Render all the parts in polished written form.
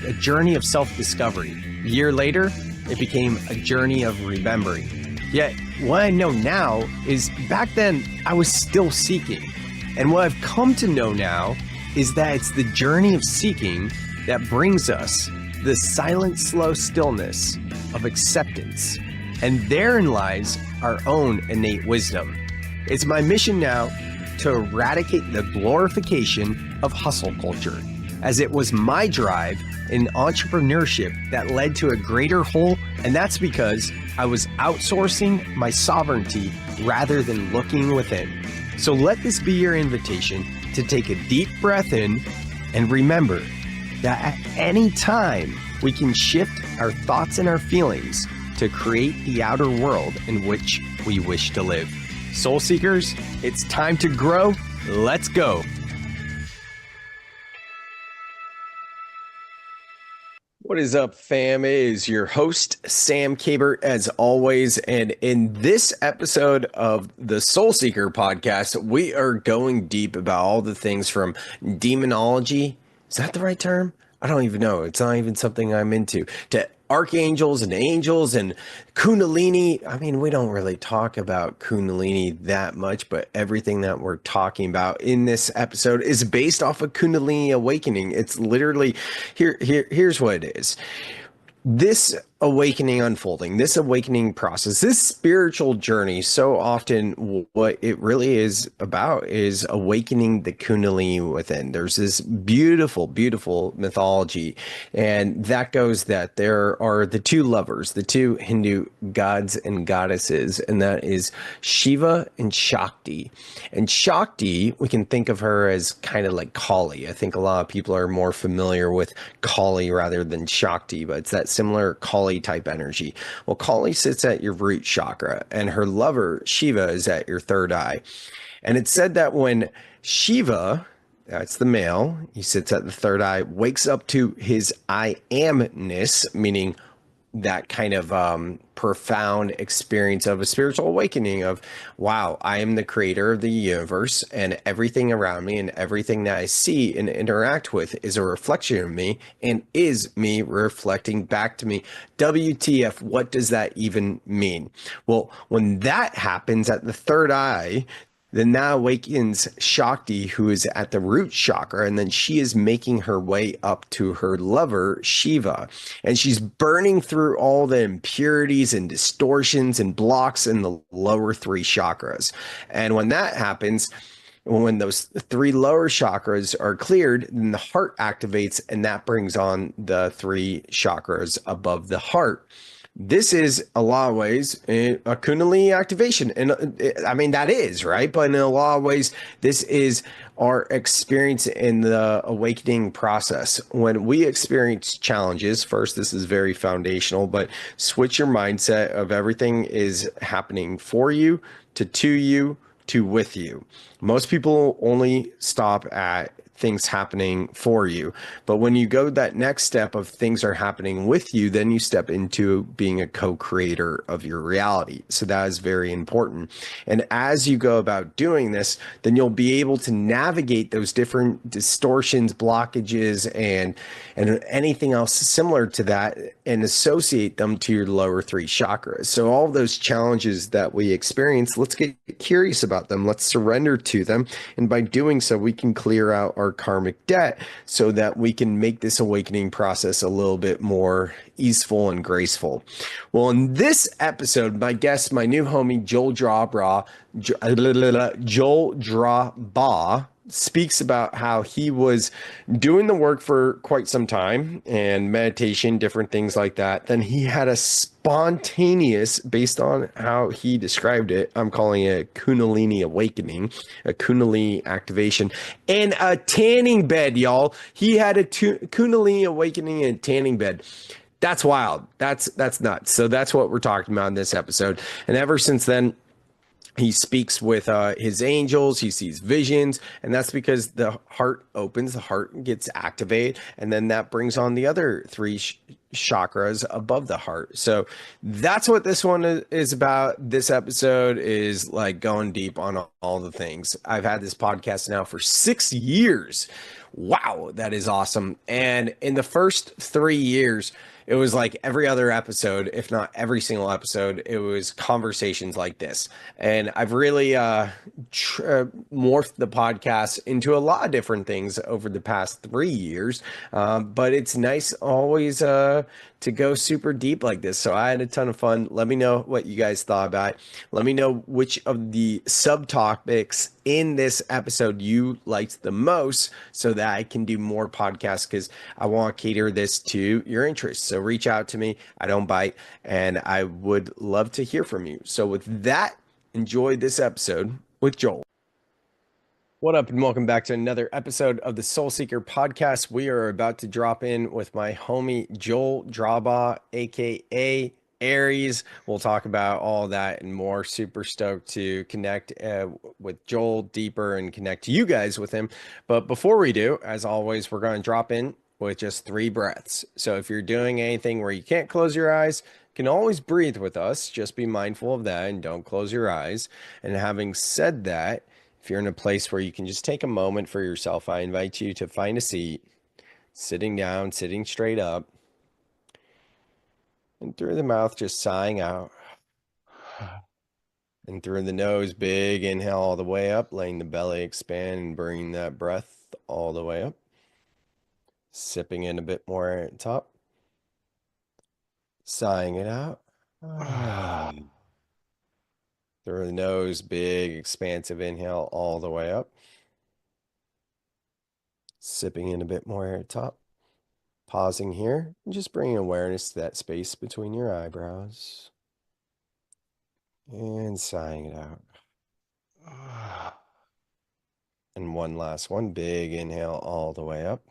a journey of self-discovery. A year later, it became a journey of remembering. Yet, what I know now is back then I was still seeking. And what I've come to know now is that it's the journey of seeking that brings us the silent, slow stillness of acceptance. And therein lies our own innate wisdom. It's my mission now to eradicate the glorification of hustle culture, as it was my drive in entrepreneurship that led to a greater whole, and that's because I was outsourcing my sovereignty rather than looking within. So let this be your invitation to take a deep breath in and remember that at any time we can shift our thoughts and our feelings to create the outer world in which we wish to live. Soul Seekers, it's time to grow. Let's go. What is up, fam? It is your host, Sam Kabert, as always. And in this episode of the Soul Seeker podcast, we are going deep about all the things from demonology. Is that the right term? I don't even know. It's not even something I'm into. To archangels and angels and Kundalini. I mean, we don't really talk about Kundalini that much, but everything that we're talking about in this episode is based off of Kundalini awakening. It's literally here's what it is. This awakening unfolding, this awakening process, this spiritual journey, so often what it really is about is awakening the Kundalini within. There's this beautiful, beautiful mythology, and that goes that there are the two lovers, the two Hindu gods and goddesses, and that is Shiva and Shakti. And Shakti, we can think of her as kind of like Kali. I think a lot of people are more familiar with Kali rather than Shakti, but it's that similar Kali type energy. Well, Kali sits at your root chakra, and her lover Shiva is at your third eye. And it's said that when Shiva, that's the male, he sits at the third eye, wakes up to his I amness, meaning that kind of profound experience of a spiritual awakening of, wow, I am the creator of the universe, and everything around me and everything that I see and interact with is a reflection of me and is me reflecting back to me. WTF, what does that even mean? Well, when that happens at the third eye, then that awakens Shakti, who is at the root chakra, and then she is making her way up to her lover, Shiva. And she's burning through all the impurities and distortions and blocks in the lower three chakras. And when that happens, when those three lower chakras are cleared, then the heart activates, and that brings on the three chakras above the heart. This is a lot of ways a Kundalini activation. And I mean, that is right. But in a lot of ways, this is our experience in the awakening process. When we experience challenges, first, this is very foundational, but switch your mindset of everything is happening for you to you to with you. Most people only stop at things happening for you. But when you go that next step of things are happening with you, then you step into being a co-creator of your reality. So that is very important. And as you go about doing this, then you'll be able to navigate those different distortions, blockages, and anything else similar to that and associate them to your lower three chakras. So all those challenges that we experience, let's get curious about them. Let's surrender to them. And by doing so, we can clear out our karmic debt so that we can make this awakening process a little bit more easeful and graceful. Well, in this episode, my guest, my new homie, Joel Drawbaugh, speaks about how he was doing the work for quite some time and meditation, different things like that. Then he had a spontaneous, based on how he described it, I'm calling it a Kundalini awakening, a Kundalini activation, and a tanning bed, y'all. He had a Kundalini awakening and tanning bed. That's wild. That's nuts. So that's what we're talking about in this episode. And ever since then, he speaks with his angels, he sees visions, and that's because the heart opens, the heart gets activated, and then that brings on the other three chakras above the heart. So that's what this one is about. This episode is like going deep on all the things. I've had this podcast now for 6 years. Wow, that is awesome. And in the first 3 years, it was like every other episode, if not every single episode, it was conversations like this. And I've really morphed the podcast into a lot of different things over the past 3 years. But it's nice always to go super deep like this. So I had a ton of fun. Let me know what you guys thought about it. Let me know which of the subtopics in this episode you liked the most so that I can do more podcasts because I want to cater this to your interests. So reach out to me. I don't bite, and I would love to hear from you. So with that, enjoy this episode with Joel. What up, and welcome back to another episode of the Soul Seeker podcast. We are about to drop in with my homie Joel Drawbaugh, aka Aries. We'll talk about all that and more. Super stoked to connect with Joel deeper and connect you guys with him. But before we do, as always, we're going to drop in with just 3 breaths. So if you're doing anything where you can't close your eyes, you can always breathe with us. Just be mindful of that and don't close your eyes. And having said that, if you're in a place where you can just take a moment for yourself, I invite you to find a seat, sitting down, sitting straight up, and through the mouth, just sighing out. And through the nose, big inhale all the way up, letting the belly expand and bringing that breath all the way up. Sipping in a bit more air at the top, sighing it out. Through the nose, big expansive inhale all the way up. Sipping in a bit more air at the top. Pausing here and just bringing awareness to that space between your eyebrows. And sighing it out. And one last one, big inhale all the way up.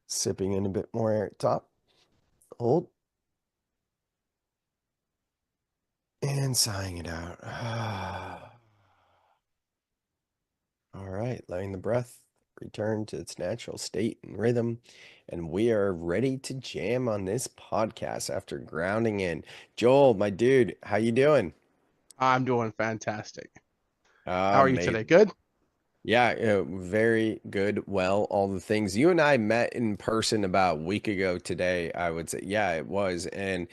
Sipping in a bit more air at the top. Hold. And sighing it out. All right, letting the breath return to its natural state and rhythm. And we are ready to jam on this podcast after grounding in. Joel, my dude, how you doing? I'm doing fantastic. How are you today? Amazing. Good? Yeah, very good. Well, all the things you and I met in person about a week ago today, I would say, yeah, it was. And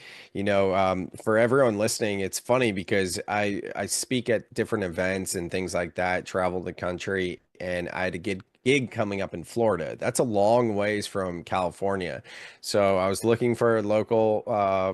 for everyone listening, it's funny because I speak at different events and things like that, travel the country, and I had a gig coming up in Florida. That's a long ways from California. So I was looking for a local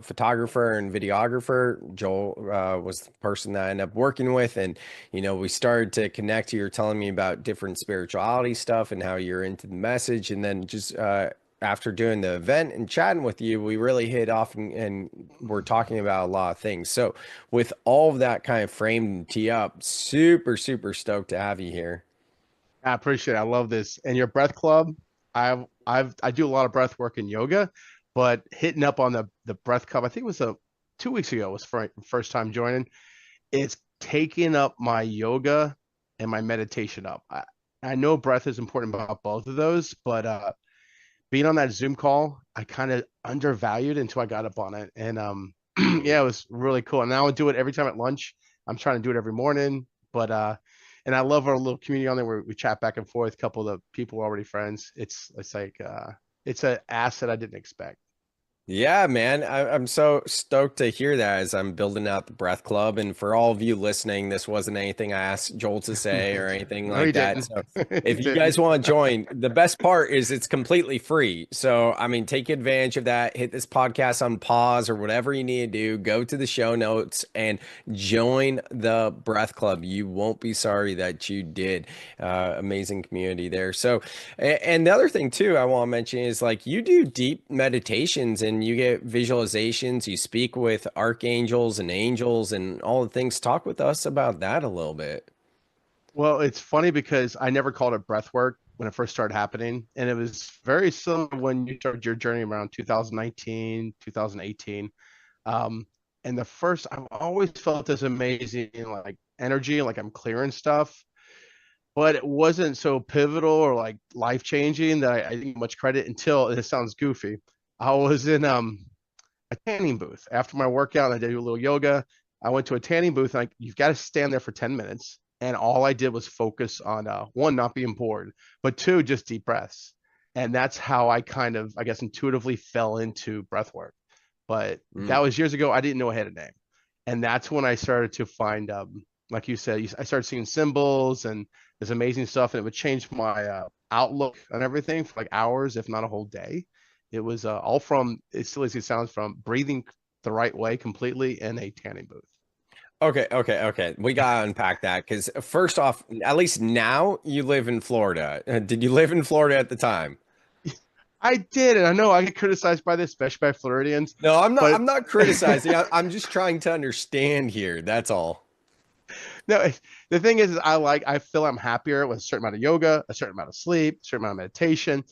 photographer and videographer. Joel was the person that I ended up working with, and we started to connect. You were telling me about different spirituality stuff and how you're into the message. And then just after doing the event and chatting with you, we really hit off and we're talking about a lot of things. So with all of that kind of framed and tee up, super, super stoked to have you here. I appreciate it. I love this. And your breath club, I do a lot of breath work in yoga, but hitting up on the breath club, I think it was 2 weeks ago was first time joining. It's taking up my yoga and my meditation up. I know breath is important about both of those, but being on that Zoom call, I kind of undervalued until I got up on it. And yeah, it was really cool. And now I do it every time at lunch. I'm trying to do it every morning, but and I love our little community on there where we chat back and forth. A couple of the people are already friends. It's like it's an asset I didn't expect. Yeah, man. I'm so stoked to hear that as I'm building out the Breath Club. And for all of you listening, this wasn't anything I asked Joel to say or anything No, like he that. didn't. So He if you didn't. guys want to join, the best part is it's completely free. So, I mean, take advantage of that. Hit this podcast on pause or whatever you need to do. Go to the show notes and join the Breath Club. You won't be sorry that you did. Amazing community there. So, and the other thing too, I want to mention is like you do deep meditations and you get visualizations, you speak with archangels and angels and all the things. Talk with us about that a little bit. Well, it's funny because I never called it breath work when it first started happening. And it was very similar when you started your journey around 2019, 2018. Um, and the first, I've always felt this amazing like energy, like I'm clearing stuff, but it wasn't so pivotal or like life changing that I didn't get much credit until, and it sounds goofy. I was in a tanning booth after my workout. I did a little yoga. I went to a tanning booth. And you've got to stand there for 10 minutes. and all I did was focus on one, not being bored, but two, just deep breaths. And that's how I kind of, I guess, intuitively fell into breath work. But that Mm. was years ago. I didn't know I had a name. And that's when I started to find, like you said, I started seeing symbols and this amazing stuff, and it would change my outlook on everything for like hours, if not a whole day. It was all from, as silly as it sounds, from breathing the right way completely in a tanning booth. Okay. We gotta unpack that because first off, at least now you live in Florida. Did you live in Florida at the time? I did, and I know I get criticized by this, especially by Floridians, No, I'm not. but I'm not criticizing. I'm just trying to understand here. That's all. no, the thing is, I feel I'm happier with a certain amount of yoga, a certain amount of sleep, a certain amount of meditation,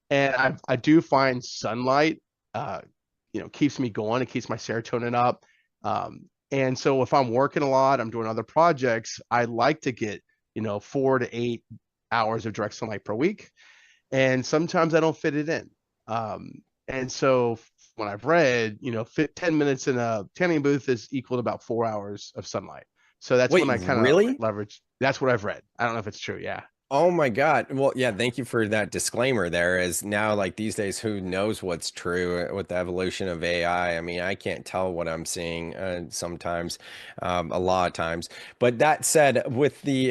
and I do find sunlight, uh, keeps me going. It keeps my serotonin up, and so if I'm working a lot, I'm doing other projects, I like to get 4 to 8 hours of direct sunlight per week, and sometimes I don't fit it in. And so when I've read, 10 minutes in a tanning booth is equal to about 4 hours of sunlight. So that's when Wait, I kind of really? leverage. That's what I've read. I don't know if it's true. Yeah. Oh my God. Well, yeah, thank you for that disclaimer there. As now, like these days, who knows what's true with the evolution of AI? I mean, I can't tell what I'm seeing sometimes, a lot of times. But that said, with the,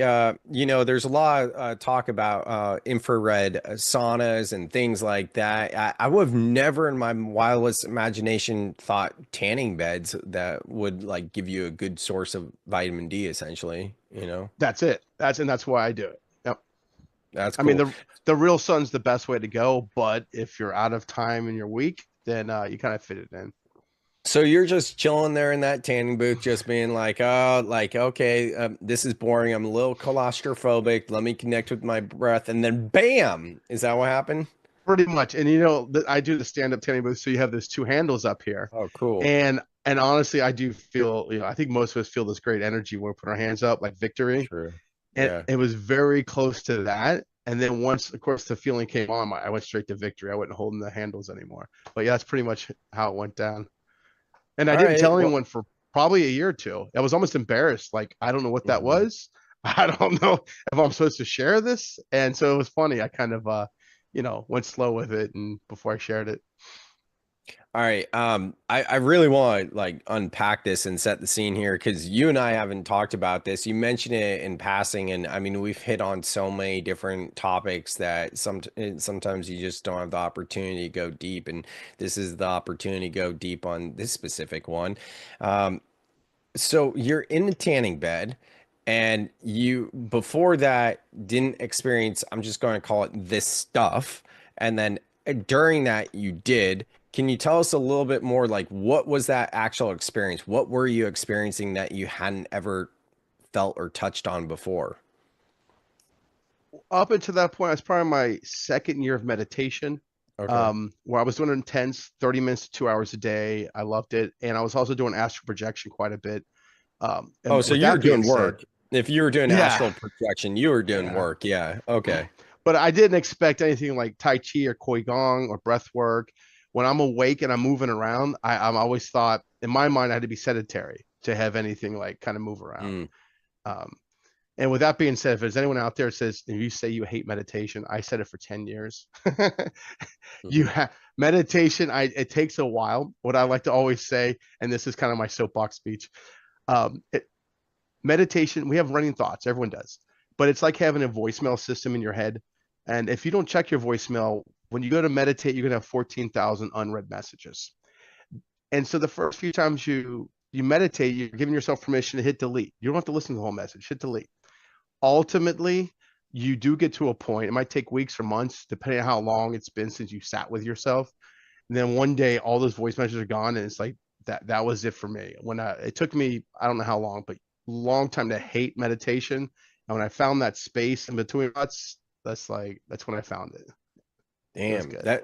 there's a lot of talk about infrared saunas and things like that. I would have never in my wildest imagination thought tanning beds that would like give you a good source of vitamin D, essentially, you know? That's it. That's why I do it. Yep. That's I mean, cool. the real sun's the best way to go, but if you're out of time and you're weak, then you kind of fit it in. So you're just chilling there in that tanning booth, just being like, oh, like, okay, this is boring. I'm a little claustrophobic. Let me connect with my breath. And then bam, is that what happened? Pretty much. And I do the stand-up tanning booth, so you have those two handles up here. Oh, cool. And honestly, I do feel, I think most of us feel this great energy when we put our hands up, like victory. True. And Yeah. it was very close to that. And then once, of course, the feeling came on, I went straight to victory. I wasn't holding the handles anymore. But yeah, that's pretty much how it went down. And I All didn't right. tell Well, anyone for probably a year or two. I was almost embarrassed. Like, I don't know what that mhm. was. I don't know if I'm supposed to share this. And so it was funny. I kind of, went slow with it and before I shared it. All right. I really want to like unpack this and set the scene here because you and I haven't talked about this. You mentioned it in passing, and I mean, we've hit on so many different topics that sometimes you just don't have the opportunity to go deep, and this is the opportunity to go deep on this specific one. Um, so you're in the tanning bed, and you before that didn't experience, I'm just going to call it this stuff, and then during that you did. Can you tell us a little bit more, like what was that actual experience? What were you experiencing that you hadn't ever felt or touched on before? Up until that point, I was probably my second year of meditation, Okay. where I was doing intense 30 minutes to 2 hours a day. I loved it. And I was also doing astral projection quite a bit. Oh, And so with you were that being doing said, work. If you were doing yeah, astral projection, you were doing yeah. work. Yeah. Okay. But I didn't expect anything like Tai Chi or Koi Gong or breath work. When I'm awake and I'm moving around, I'm always thought in my mind I had to be sedentary to have anything like kind of move around. Mm. Um, And with that being said, if there's anyone out there that says if you say you hate meditation, I said it for 10 years. You Hmm. have meditation, it takes a while. What I like to always say, and this is kind of my soapbox speech, um, it, meditation, we have running thoughts, everyone does, but it's like having a voicemail system in your head. And if you don't check your voicemail, when you go to meditate, you're gonna have 14,000 unread messages. And so the first few times you meditate, you're giving yourself permission to hit delete. You don't have to listen to the whole message, hit delete. Ultimately, you do get to a point, it might take weeks or months, depending on how long it's been since you sat with yourself. And then one day, all those voice messages are gone, and it's like that was it for me. It took me, I don't know how long, but long time to hate meditation. And when I found that space in between that's when I found it. It was Damn, good.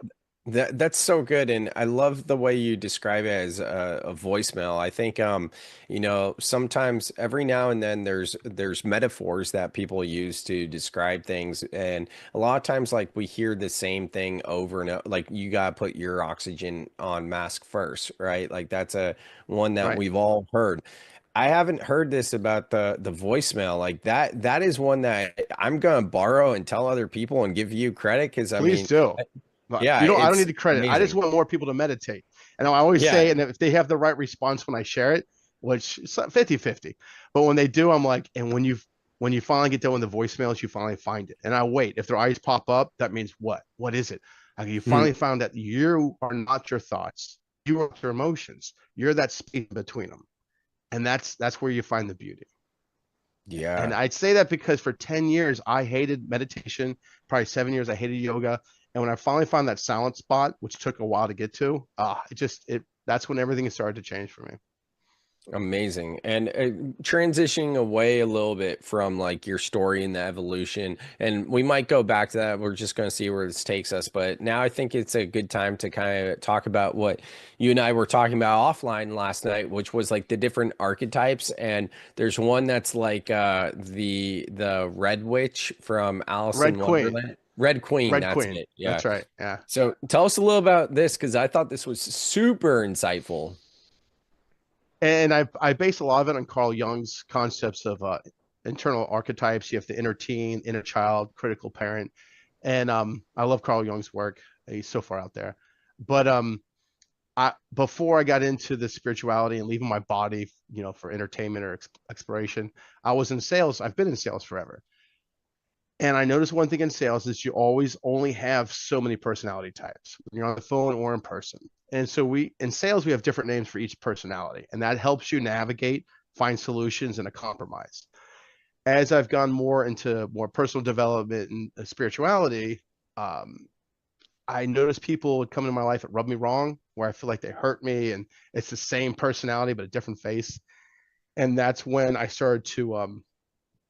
that's so good, and I love the way you describe it as a voicemail. I think sometimes every now and then there's metaphors that people use to describe things, and a lot of times like we hear the same thing over and over, like you gotta put your oxygen on mask first, right? Like that's a one that Right. we've all heard. I haven't heard this about the voicemail. Like that is one that I'm gonna borrow and tell other people and give you credit because I Please mean, do. But yeah, I don't need it's the credit. I just amazing. want more people to meditate. And I always say, Yeah. and if they have the right response when I share it, which is 50-50. But when they do, I'm like, and when you finally get done with the voicemails, you finally find it. And I wait. If their eyes pop up, that means what? What is it? Like you Hmm. finally found that you are not your thoughts. You are your emotions. You're that space between them. And that's where you find the beauty. And Yeah. I'd say that because for 10 years I hated meditation, probably 7 years I hated yoga. And when I finally found that silent spot, which took a while to get to, it that's when everything started to change for me. Amazing. And transitioning away a little bit from like your story and the evolution, and we might go back to that. We're just going to see where this takes us. But now I think it's a good time to kind of talk about what you and I were talking about offline last night, which was like the different archetypes. And there's one that's like the Red Witch from Alice in Red Queen, Wonderland. Red Queen, Red that's Queen. it. Yeah. That's right. Yeah. So tell us a little about this because I thought this was super insightful. And I base a lot of it on Carl Jung's concepts of internal archetypes. You have the inner teen, inner child, critical parent. And I love Carl Jung's work. He's so far out there. But before I got into the spirituality and leaving my body, for entertainment or exploration, I was in sales. I've been in sales forever. And I noticed one thing in sales is you always only have so many personality types when you're on the phone or in person. And so in sales, we have different names for each personality, and that helps you navigate, find solutions, and a compromise. As I've gone more into more personal development and spirituality, um, I notice people would come into my life that rub me wrong, where I feel like they hurt me, and it's the same personality but a different face. And that's when I started to,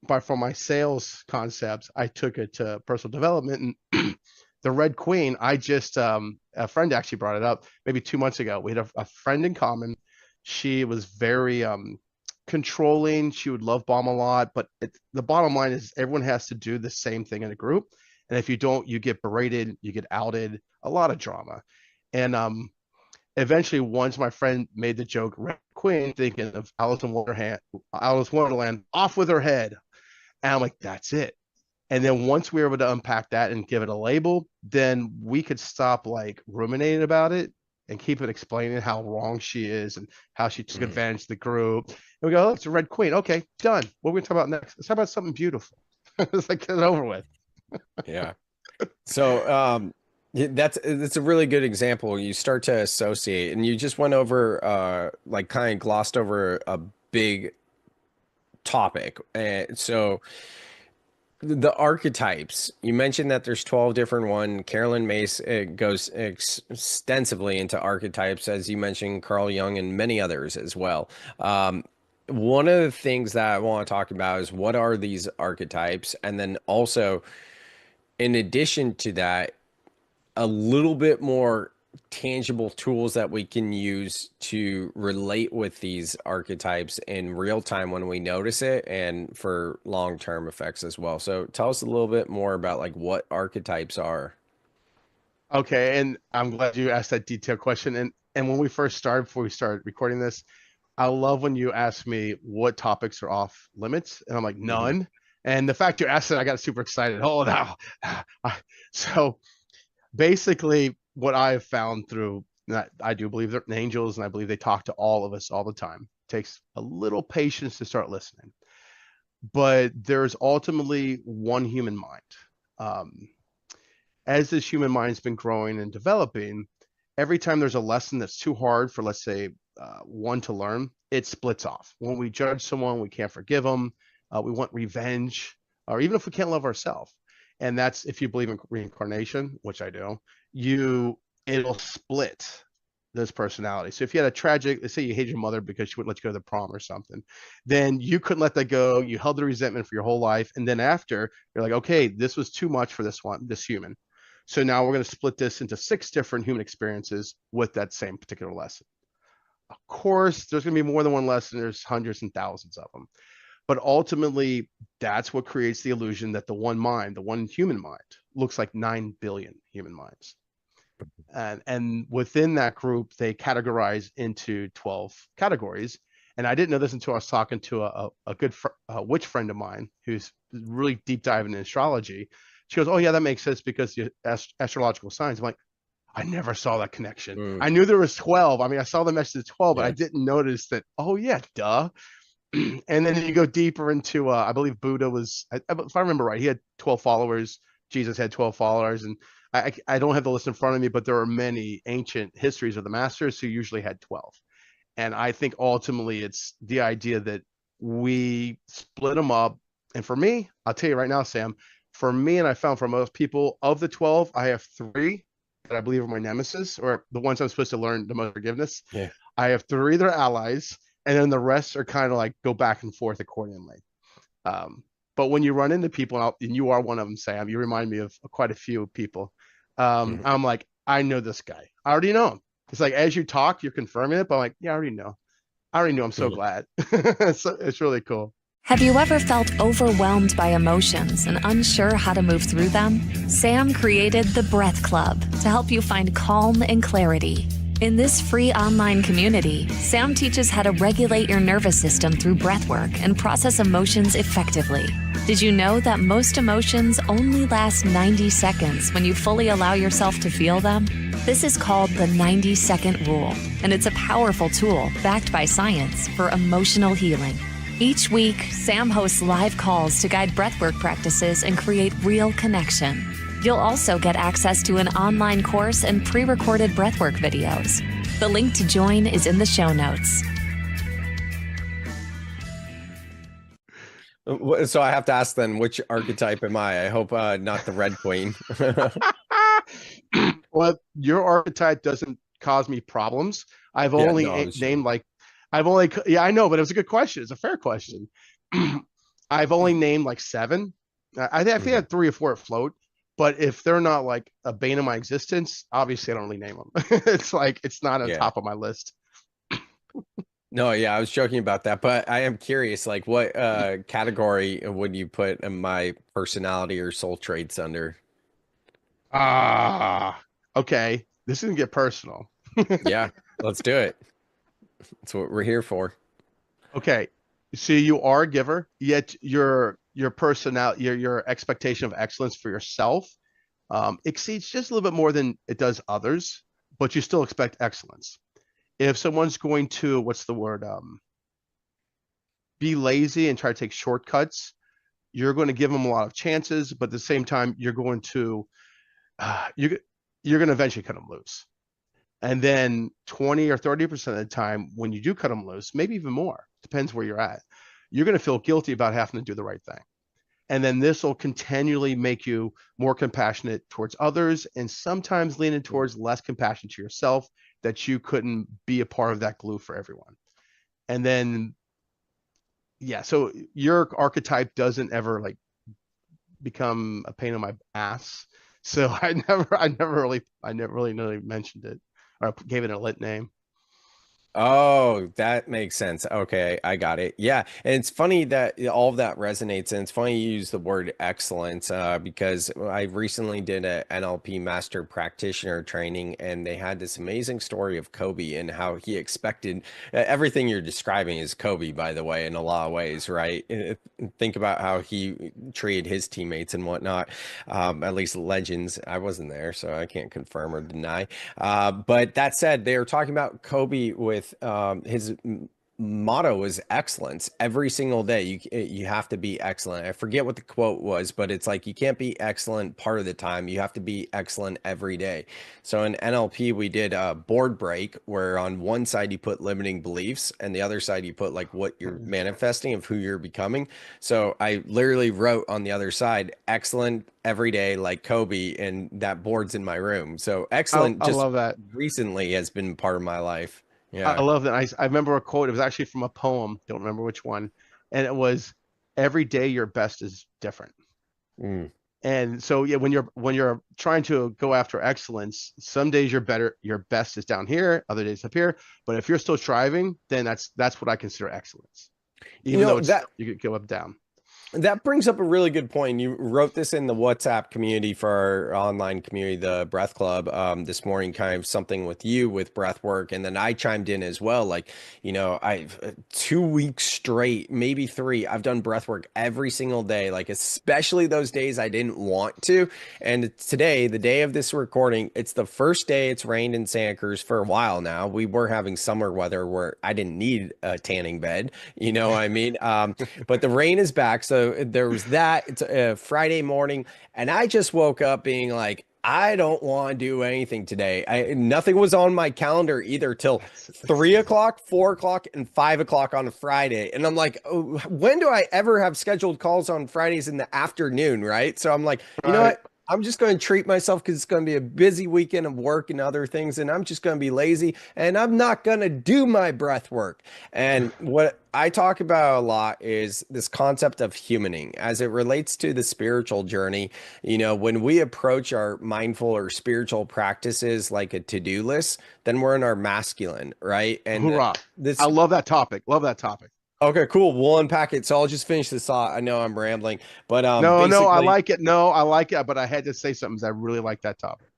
but from my sales concepts, I took it to personal development. And the Red Queen, a friend actually brought it up maybe 2 months ago. We had a friend in common. She was very controlling. She would love bomb a lot, but the bottom line is everyone has to do the same thing in a group. And if you don't, you get berated, you get outed, a lot of drama. And eventually, once my friend made the joke, Red Queen, thinking of Alice in Wonderland, off with her head. And I'm like, that's it. And then once we were able to unpack that and give it a label, then we could stop like ruminating about it and keep it explaining how wrong she is and how she took Mm. advantage of the group. And we go, oh, it's a Red Queen. Okay, done. What are we going to talk about next? Let's talk about something beautiful. It's like, get it over with. Yeah. So, that's a really good example. You start to associate, and you just went over, like kind of glossed over a big topic. And so, the archetypes. You mentioned that there's 12 different one. Carolyn Mace goes extensively into archetypes, as you mentioned, Carl Jung and many others as well. One of the things that I want to talk about is what are these archetypes, and then also, in addition to that, a little bit more tangible tools that we can use to relate with these archetypes in real time when we notice it and for long-term effects as well. So tell us a little bit more about like what archetypes are. Okay, and I'm glad you asked that detailed question. And when we first started, before we started recording this, I love when you ask me what topics are off limits, and I'm like, Mhm. none. And the fact you asked it, I got super excited. Oh, no. So basically, what I have found through that, I do believe they're angels, and I believe they talk to all of us all the time. It takes a little patience to start listening, but there's ultimately one human mind. Um, as this human mind's been growing and developing, every time there's a lesson that's too hard for, let's say, one to learn, it splits off. When we judge someone, we can't forgive them. We want revenge, or even if we can't love ourselves. And that's if you believe in reincarnation, which I do, it'll split this personality. So if you had a tragic, let's say you hate your mother because she wouldn't let you go to the prom or something, then you couldn't let that go. You held the resentment for your whole life. And then after, you're like, okay, this was too much for this human. So now we're going to split this into 6 different human experiences with that same particular lesson. Of course, there's going to be more than one lesson. There's hundreds and thousands of them. But ultimately, that's what creates the illusion that the one mind, the one human mind, looks like 9 billion human minds. And within that group, they categorize into 12 categories. And I didn't know this until I was talking to a good witch friend of mine who's really deep diving in astrology. She goes, "Oh yeah, that makes sense because the astrological signs." I'm like, I never saw that connection. Mm, I knew there was 12. I mean, I saw the message of 12, but I yeah. didn't notice that. Oh yeah, duh. And then you go deeper into, I believe Buddha was, if I remember right, he had 12 followers. Jesus had 12 followers, and I don't have the list in front of me, but there are many ancient histories of the masters who usually had 12. And I think ultimately it's the idea that we split them up. And for me, I'll tell you right now, Sam, for me, and I found for most people of the 12, I have three that I believe are my nemesis, or the ones I'm supposed to learn the most forgiveness. Yeah. I have three that are allies, and then the rest are kind of like go back and forth accordingly. Um, but when you run into people, and you are one of them, Sam, you remind me of quite a few people. Mhm. I'm like, I know this guy. I already know him. It's like as you talk, you're confirming it, but I'm like, yeah, I already know. I already know. I'm so glad. It's really cool. Have you ever felt overwhelmed by emotions and unsure how to move through them? Sam created the Breath Club to help you find calm and clarity. In this free online community, Sam teaches how to regulate your nervous system through breathwork and process emotions effectively. Did you know that most emotions only last 90 seconds when you fully allow yourself to feel them? This is called the 90-second rule, and it's a powerful tool backed by science for emotional healing. Each week, Sam hosts live calls to guide breathwork practices and create real connection. You'll also get access to an online course and pre-recorded breathwork videos. The link to join is in the show notes. So I have to ask then, which archetype am I? I hope not the Red Queen. Well, your archetype doesn't cause me problems. I've Yeah, no, only I was named joking. like, yeah, I know, but it was a good question. It's a fair question. I've only named like seven. I think I Mhm. had three or four afloat, but if they're not like a bane of my existence, obviously I don't really name them. It's like it's not on Yeah. top of my list. No, yeah, I was joking about that, but I am curious, like what category would you put my personality or soul traits under? Ah, okay. This is gonna get personal. Yeah, let's do it. That's what we're here for. Okay. So you are a giver, yet your personality, your expectation of excellence for yourself exceeds just a little bit more than it does others, but you still expect excellence. If someone's going to, what's the word, be lazy and try to take shortcuts, you're going to give them a lot of chances, but at the same time, you're going to you you're going to eventually cut them loose. And then 20 or 30% of the time, when you do cut them loose, maybe even more, depends where you're at, you're going to feel guilty about having to do the right thing. And then this will continually make you more compassionate towards others and sometimes leaning towards less compassion to yourself that you couldn't be a part of that glue for everyone. And then, yeah, so your archetype doesn't ever like become a pain in my ass. So I never really mentioned it or gave it a lit name. Oh, that makes sense. Okay, I got it. Yeah, and it's funny that all of that resonates, and it's funny you use the word excellence because I recently did a NLP master practitioner training, and they had this amazing story of Kobe and how he expected everything you're describing is Kobe, by the way, in a lot of ways, right? Think about how he treated his teammates and whatnot. At least legends. I wasn't there, so I can't confirm or deny. But that said, they were talking about Kobe with his motto is excellence every single day. You have to be excellent. I forget what the quote was, but it's like you can't be excellent part of the time. You have to be excellent every day. So in NLP, we did a board break where on one side you put limiting beliefs and the other side you put like what you're manifesting of who you're becoming. So I literally wrote on the other side, excellent every day, like Kobe, and that board's in my room. So excellent I just love that. recently has been part of my life. I Yeah. love that. I remember a quote. It was actually from a poem. Don't remember which one. And it was, "Every day your best is different." Mm. And so yeah, when you're trying to go after excellence, some days you're better, your best is down here, other days up here. But if you're still striving, then that's what I consider excellence. You Even though know it's that you could go up down. That brings up a really good point. You wrote this in the WhatsApp community for our online community, the Breath Club, this morning, kind of something with you with breath work. And then I chimed in as well. Like, I've 2 weeks straight, maybe three, I've done breath work every single day, like, especially those days I didn't want to. And today, the day of this recording, it's the first day it's rained in Santa Cruz for a while now. We were having summer weather where I didn't need a tanning bed. You know what I mean? But the rain is back. So there was that. It's a Friday morning, and I just woke up being like, I don't want to do anything today. Nothing was on my calendar either till 3 o'clock, 4 o'clock, and 5 o'clock on a Friday. And I'm like, oh, when do I ever have scheduled calls on Fridays in the afternoon? Right. So I'm like, you know Right. what? I'm just going to treat myself because it's going to be a busy weekend of work and other things. And I'm just going to be lazy and I'm not going to do my breath work. And what I talk about a lot is this concept of humaning as it relates to the spiritual journey. When we approach our mindful or spiritual practices like a to-do list, then we're in our masculine, right? And Hoorah. I this, love that topic. Love that topic. okay, cool. We'll unpack it. So I'll just finish this thought. I know I'm rambling, but No, I basically, like it. No, I like it, but I had to say something 'cause I really like that topic.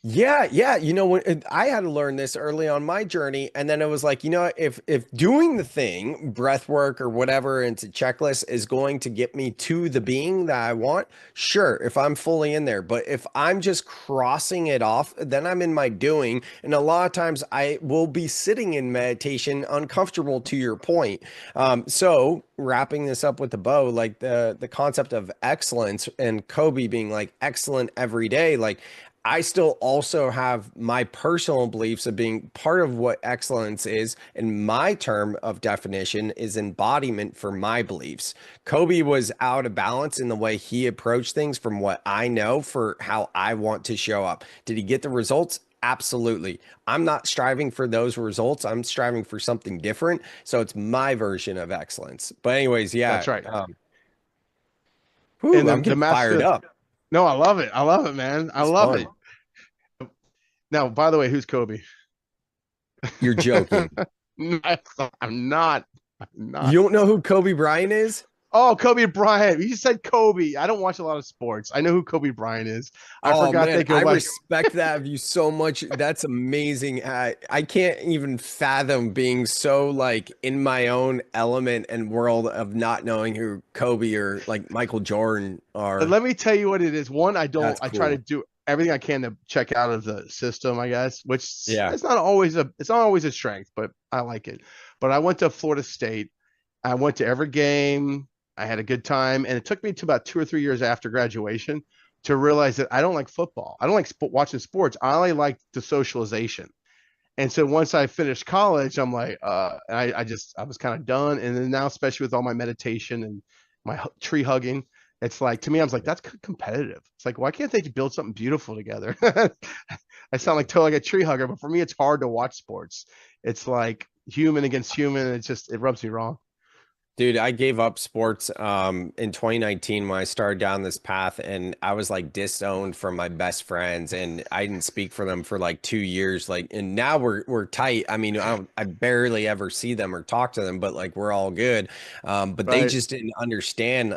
yeah, yeah. When I had to learn this early on my journey, and then it was like, if doing the thing, breath work or whatever, into checklist is going to get me to the being that I want, sure, if I'm fully in there. But if I'm just crossing it off, then I'm in my doing. And a lot of times I will be sitting in meditation, uncomfortable to your point. So wrapping this up with the bow, like the concept of excellence and Kobe being like excellent every day, like I still also have my personal beliefs of being part of what excellence is. And my term of definition is embodiment for my beliefs. Kobe was out of balance in the way he approached things from what I know for how I want to show up. Did he get the results? Absolutely. I'm not striving for those results. I'm striving for something different. So it's my version of excellence. But anyways, yeah. That's right. Whew, And I'm the getting fired masculine. up. No, I love it. I love it, man. I It's love it. fun. Now, by the way, who's Kobe? You're joking. I'm not. I'm You not. don't know who Kobe Bryant is? Oh, Kobe Bryant. You said Kobe. I don't watch a lot of sports. I know who Kobe Bryant is. I Oh forgot man, they go I by. respect that of you so much. That's amazing. I can't even fathom being so like in my own element and world of not knowing who Kobe or like Michael Jordan are. Let me tell you what it is. One, I don't. That's I try to cool. do everything I can to check out of the system, I guess, which Yeah. it's not always a strength, but I like it. But I went to Florida State. I went to every game. I had a good time, and it took me to about 2 or 3 years after graduation to realize that I don't like football. I don't like watching sports. I only like the socialization. And so once I finished college, I'm like, I was kind of done. And then now, especially with all my meditation and my tree hugging, it's like, to me, I was like, that's competitive. It's like, why can't they build something beautiful together? I sound like totally like a tree hugger, but for me, it's hard to watch sports. It's like human against human. It rubs me wrong. Dude, I gave up sports in 2019 when I started down this path, and I was like disowned from my best friends, and I didn't speak for them for like 2 years. Like, and now we're tight. I mean, I barely ever see them or talk to them, but like we're all good. But they Right. just didn't understand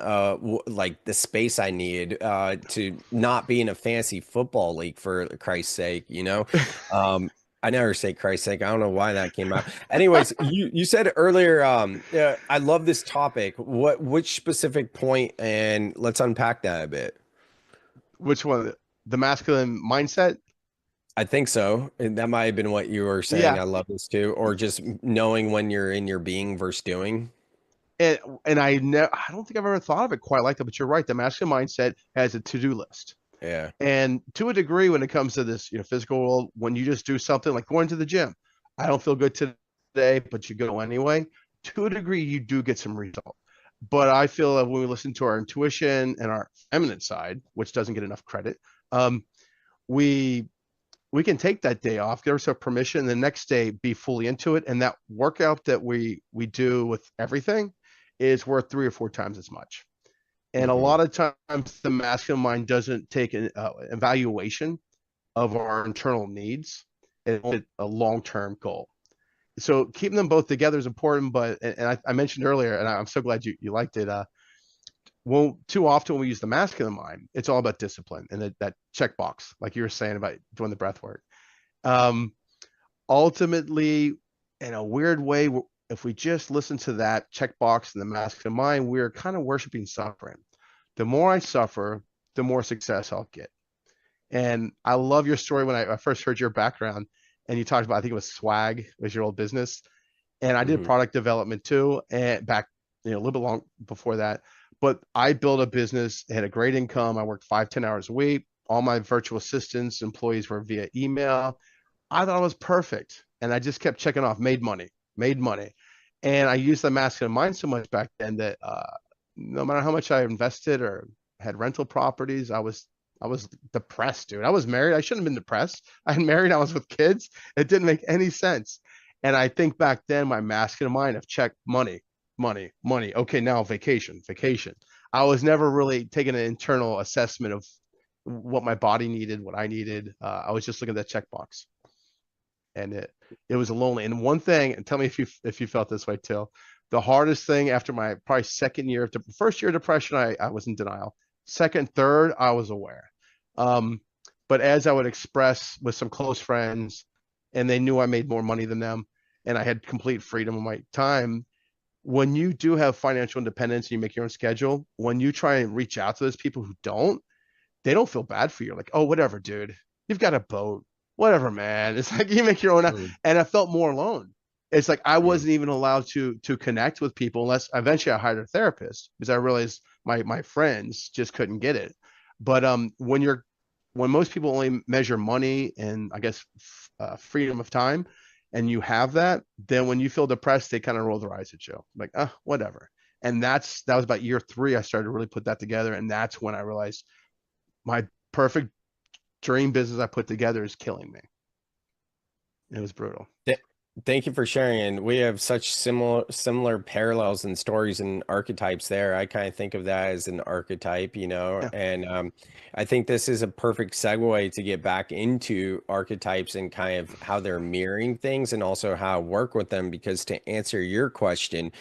like the space I needed to not be in a fantasy football league for Christ's sake. I never say Christ's sake. I don't know why that came out. Anyways, you said earlier, I love this topic. Which specific point, and let's unpack that a bit. Which one? The masculine mindset? I think so. And that might have been what you were saying. Yeah. I love this too, or just knowing when you're in your being versus doing. And I don't think I've ever thought of it quite like that, but you're right. The masculine mindset has a to-do list. Yeah. And to a degree, when it comes to this, physical world, when you just do something like going to the gym, I don't feel good today, but you go anyway. To a degree, you do get some result. But I feel that when we listen to our intuition and our feminine side, which doesn't get enough credit, we we can take that day off, give ourselves permission, the next day be fully into it, and that workout that we do with everything is worth 3 or 4 times as much. And a Hmm. lot of times, the masculine mind doesn't take an evaluation of our internal needs and a long-term goal. So keeping them both together is important. But I mentioned earlier, and I'm so glad you liked it. well, too often when we use the mask of the mind, it's all about discipline and that checkbox, like you were saying about doing the breath work. Um, Ultimately, in a weird way, if we just listen to that checkbox and the mask of the mind, we're kind of worshiping suffering. The more I suffer, the more success I'll get. And I love your story when I first heard your background and you talked about, I think it was Swag was your old business. And I did Mhm. product development too, and back, a little bit long before that. But I built a business, had a great income. I worked 5-10 hours a week. All my virtual assistants, employees were via email. I thought it was perfect. And I just kept checking off, made money, made money. And I used the masculine mind so much back then that no matter how much I invested or had rental properties, I was depressed, dude. I was married. I shouldn't have been depressed. I had married. I was with kids. It didn't make any sense. And I think back then, my masculine mind of check money, money, money. Okay, now vacation, vacation. I was never really taking an internal assessment of what my body needed, what I needed. I was just looking at that checkbox, and it was lonely. And one thing, and tell me if you felt this way too. The hardest thing after my probably second year, first year of depression, I was in denial. Second, third, I was aware. Um, but as I would express with some close friends, and they knew I made more money than them, and I had complete freedom of my time. When you do have financial independence and you make your own schedule, when you try and reach out to those people who don't, they don't feel bad for you. Like, oh, whatever, dude. You've got a boat. Whatever, man. It's like you make your own. Mm. And I felt more alone. It's like I Mm. wasn't even allowed to connect with people unless eventually I hired a therapist because I realized my friends just couldn't get it. But when most people only measure money and I guess freedom of time, and you have that, then when you feel depressed, they kind of roll their eyes at you, like, whatever. And that was about year 3. I started to really put that together, and that's when I realized my perfect dream business I put together is killing me. It was brutal. Th- Thank you for sharing. And we have such similar parallels and stories and archetypes there. I kind of think of that as an archetype, Yeah. and I think this is a perfect segue to get back into archetypes and kind of how they're mirroring things and also how I work with them. Because to answer your question,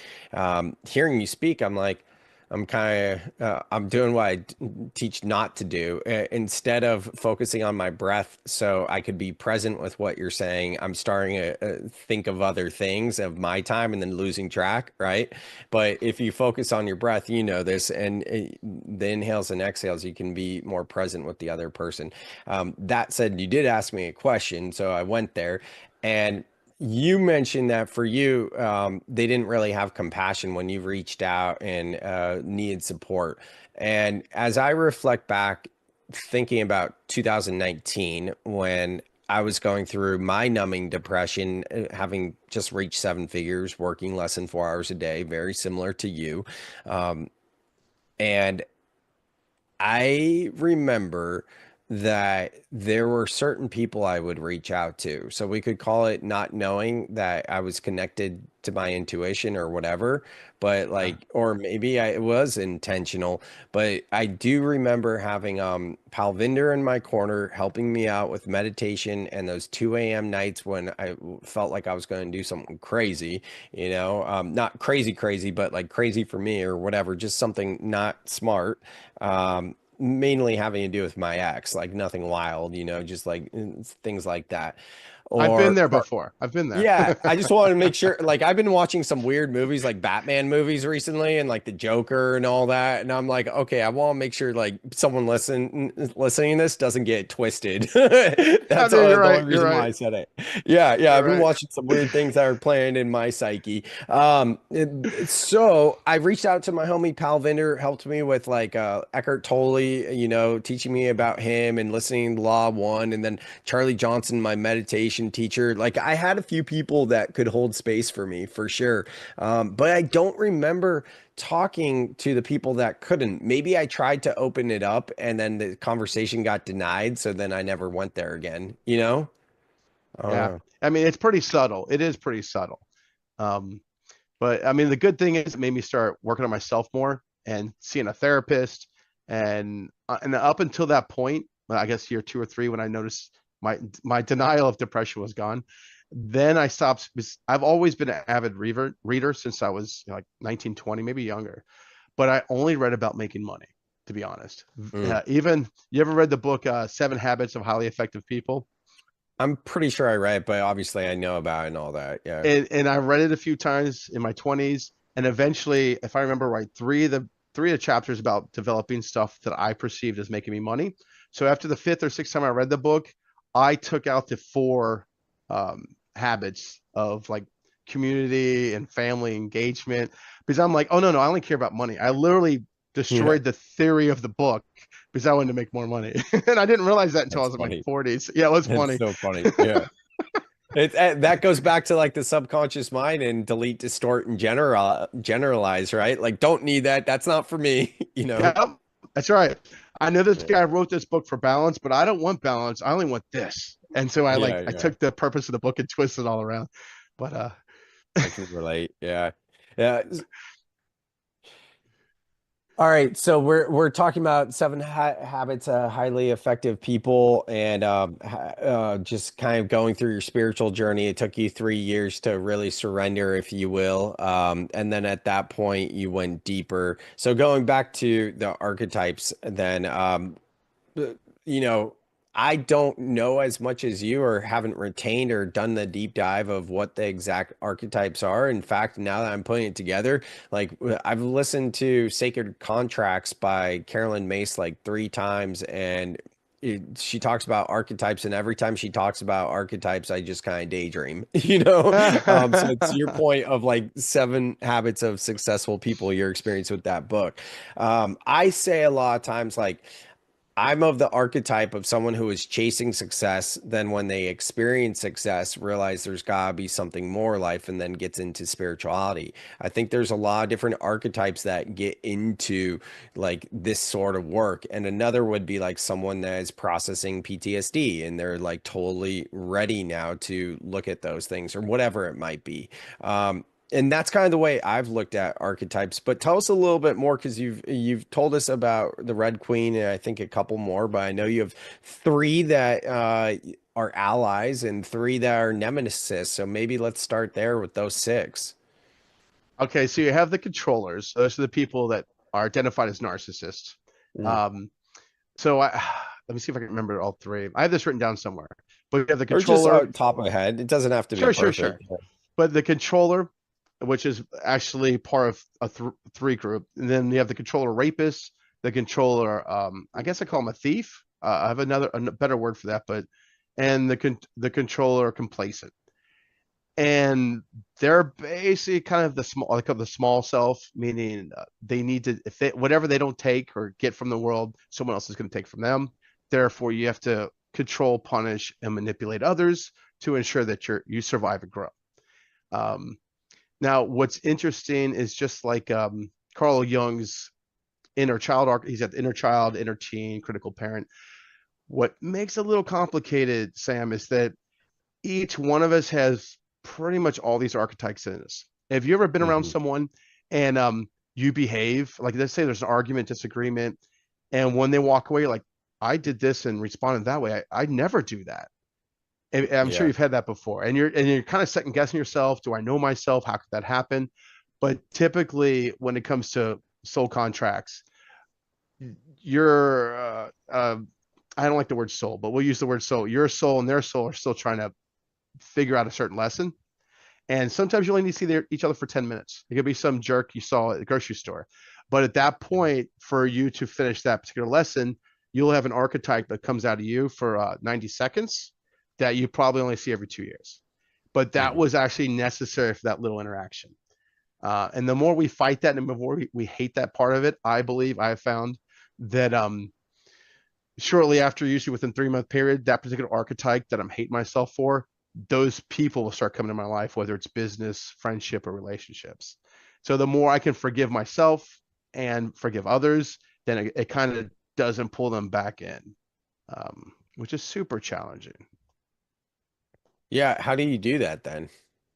hearing you speak, I'm like, I'm kind of I'm doing what teach not to do. Instead of focusing on my breath so I could be present with what you're saying, I'm starting to think of other things of my time and then losing track, right? But if you focus on your breath, you know this, and the inhales and exhales, you can be more present with the other person. That said, you did ask me a question, so I went there. And you mentioned that for you, they didn't really have compassion when you reached out and needed support. And as I reflect back, thinking about 2019, when I was going through my numbing depression, having just reached 7 figures, working less than 4 hours a day, very similar to you. Um, and I remember that there were certain people I would reach out to. So we could call it not knowing that I was connected to my intuition or whatever, but Yeah. like, or maybe it was intentional, but I do remember having Palvinder in my corner helping me out with meditation and those 2 a.m. nights when I felt like I was going to do something crazy, not crazy, crazy, but like crazy for me or whatever, just something not smart. Mainly having to do with my ex, like nothing wild, just like things like that. I've been Or there before. I've been there. yeah, I just wanted to make sure. Like, I've been watching some weird movies, like Batman movies recently, and like the Joker and all that. And I'm like, okay, I want to make sure like someone listening to this doesn't get twisted. Oh, That's dude, you're the only right. You're reason why right. I said it. Yeah, yeah, You're I've been right. watching some weird things that are playing in my psyche. So I reached out to my homie Palvinder, helped me with like Eckhart Tolle, teaching me about him and listening to Law One, and then Charlie Johnson, my meditation teacher. Like I had a few people that could hold space for me for sure. But I don't remember talking to the people that couldn't. Maybe I tried to open it up and then the conversation got denied. So then I never went there again, you know? I don't Yeah. know. I mean, it's pretty subtle. It is pretty subtle. Um, but I mean, the good thing is it made me start working on myself more and seeing a therapist. And up until that point, well, I guess year 2 or 3, when I noticed my denial of depression was gone, then I stopped. I've always been an avid reader since I was like 19, 20, maybe younger. but I only read about making money, to be honest. Mm. Even you ever read the book 7 Habits of Highly Effective People? I'm pretty sure I read it, but obviously I know about it and all that. Yeah. And I read it a few times in my 20s, and eventually, if I remember right, three of the chapters about developing stuff that I perceived as making me money. So after the fifth or sixth time I read the book, I took out the 4 habits of like community and family engagement, because I'm like, oh no, I only care about money. I literally Yeah. destroyed the theory of the book because I wanted to make more money. And I didn't realize that until I That's was in my funny. 40s. Yeah, it was It's funny. so funny. Yeah. That goes back to like the subconscious mind and delete, distort, and generalize, right? Like, don't need that. That's not for me, you know? Yeah, that's right. I know this Yeah. guy wrote this book for balance, but I don't want balance. I only want this. And so Yeah. I Yeah. took the purpose of the book and twisted it all around. But I can relate. Yeah. Yeah. All right, so we're talking about seven habits of highly effective people, and just kind of going through your spiritual journey. It took you 3 years to really surrender, if you will, and then at that point you went deeper. So going back to the archetypes, then you know, I don't know as much as you or haven't retained or done the deep dive of what the exact archetypes are. In fact, now that I'm putting it together, like I've listened to Sacred Contracts by Carolyn Mace like 3 times, and she talks about archetypes, and every time she talks about archetypes, I just kind of daydream, you know? So it's your point of like 7 habits of successful people, your experience with that book. I say a lot of times, like, I'm of the archetype of someone who is chasing success, then when they experience success, realize there's gotta be something more life, and then gets into spirituality. I think there's a lot of different archetypes that get into like this sort of work. And another would be like someone that is processing PTSD and they're like totally ready now to look at those things or whatever it might be. And that's kind of the way I've looked at archetypes. But tell us a little bit more, because you've told us about the Red Queen and I think a couple more, but I know you have 3 that are allies and 3 that are nemesis. So maybe let's start there with those 6. Okay, so you have the controllers. Those are the people that are identified as narcissists. Mm. Um, so I let me see if I can remember all 3. I have this written down somewhere. But you have the Or just controller. top of the head. It doesn't have to be Sure. perfect. But the controller, which is actually part of a 3 group, and then you have the controller rapist, the controller, I guess I call him a thief. I have a better word for that, but and the controller complacent, and they're basically kind of the small self, meaning they need to, if they, whatever they don't take or get from the world, someone else is going to take from them. Therefore, you have to control, punish, and manipulate others to ensure that you survive and grow. Um, Now, what's interesting is just like Carl Jung's inner child arc, he's got inner child, inner teen, critical parent. What makes it a little complicated, Sam, is that each one of us has pretty much all these archetypes in us. Have you ever been around Mhm. someone and you behave like, let's say there's an argument, disagreement, and when they walk away, like, I did this and responded that way. I never do that. And I'm sure Yeah. you've had that before, and you're kind of second guessing yourself. Do I know myself? How could that happen? But typically, when it comes to soul contracts, you're I don't like the word soul, but we'll use the word soul. Your soul and their soul are still trying to figure out a certain lesson, and sometimes you only need to see each other for 10 minutes. It could be some jerk you saw at the grocery store, but at that point, for you to finish that particular lesson, you'll have an archetype that comes out of you for 90 seconds that you probably only see every 2 years. But that Mhm. was actually necessary for that little interaction. And the more we fight that, and the more we hate that part of it, I believe I have found that shortly after, usually within 3 month period, that particular archetype that I'm hating myself for, those people will start coming to my life, whether it's business, friendship, or relationships. So the more I can forgive myself and forgive others, then it kind of doesn't pull them back in, which is super challenging. Yeah. How do you do that then?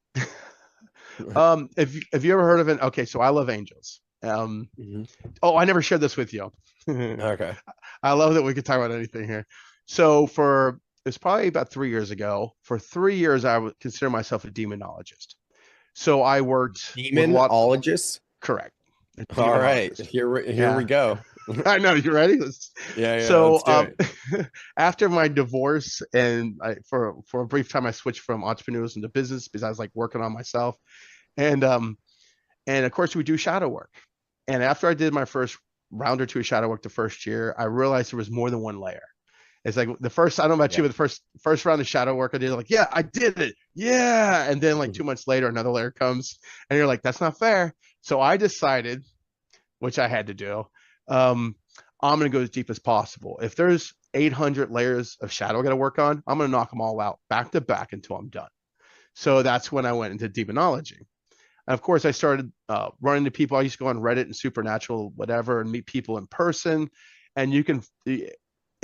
If you ever heard of it, okay, so I love angels. Mhm. Oh, I never shared this with you. Okay. I love that we could talk about anything here. So it's probably about 3 years ago. For 3 years, I would consider myself a demonologist. So I worked with a lot. Demonologist? Correct. All right, demonologist. here we Yeah. go. I know, you ready? Yeah, So let's do it. after my divorce and for a brief time I switched from entrepreneurs into business because I was like working on myself. And of course we do shadow work. And after I did my first round or two of shadow work the first year, I realized there was more than one layer. It's like the first, I don't know about you, Yeah. but the first round of shadow work I did, like, yeah, I did it. Yeah. And then like Mhm. 2 months later, another layer comes and you're like, that's not fair. So I decided, which I had to do, um, I'm going to go as deep as possible. If there's 800 layers of shadow I got to work on, I'm going to knock them all out back to back until I'm done. So that's when I went into demonology. And of course, I started running into people. I used to go on Reddit and Supernatural, whatever, and meet people in person. And you can,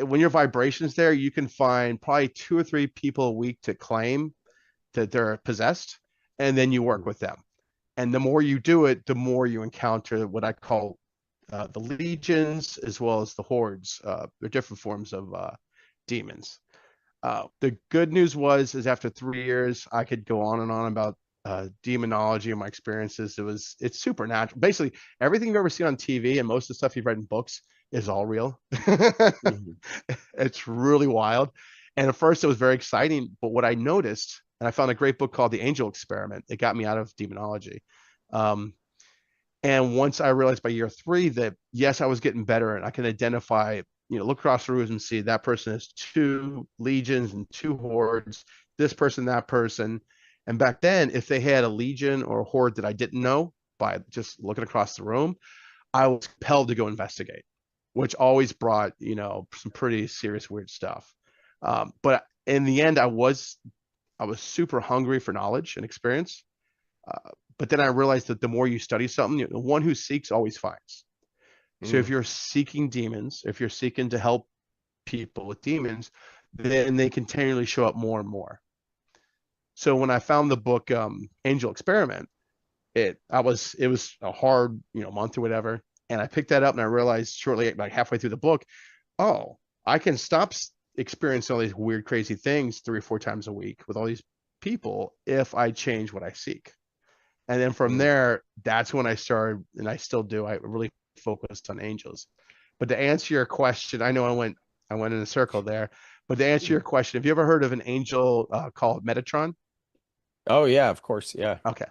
when your vibration's there, you can find probably 2 or 3 people a week to claim that they're possessed, and then you work with them. And the more you do it, the more you encounter what I call the legions as well as the hordes. They're different forms of demons. The good news is after 3 years, I could go on and on about demonology and my experiences. It's supernatural. Basically, everything you've ever seen on TV and most of the stuff you've read in books is all real. Mhm. It's really wild. And at first, it was very exciting. But what I noticed, and I found a great book called The Angel Experiment. It got me out of demonology. Um, and once I realized by year 3 that yes, I was getting better and I can identify, look across the room and see that person has 2 legions and 2 hordes, this person, that person. And back then, if they had a legion or a horde that I didn't know by just looking across the room, I was compelled to go investigate, which always brought, some pretty serious weird stuff. But in the end, I was super hungry for knowledge and experience. But then I realized that the more you study something, the one who seeks always finds. So if Mm. you're seeking demons, if you're seeking to help people with demons, then they continually show up more and more. So when I found the book Angel Experiment, it was a hard month or whatever, and I picked that up and I realized shortly, like halfway through the book, oh, I can stop experiencing all these weird, crazy things 3 or 4 times a week with all these people if I change what I seek. And then from Mm. there, that's when I started, and I still do. I really focused on angels. But to answer your question, I know I went in a circle there. But to answer your question, have you ever heard of an angel called Metatron? Oh yeah, of course. Yeah. Okay.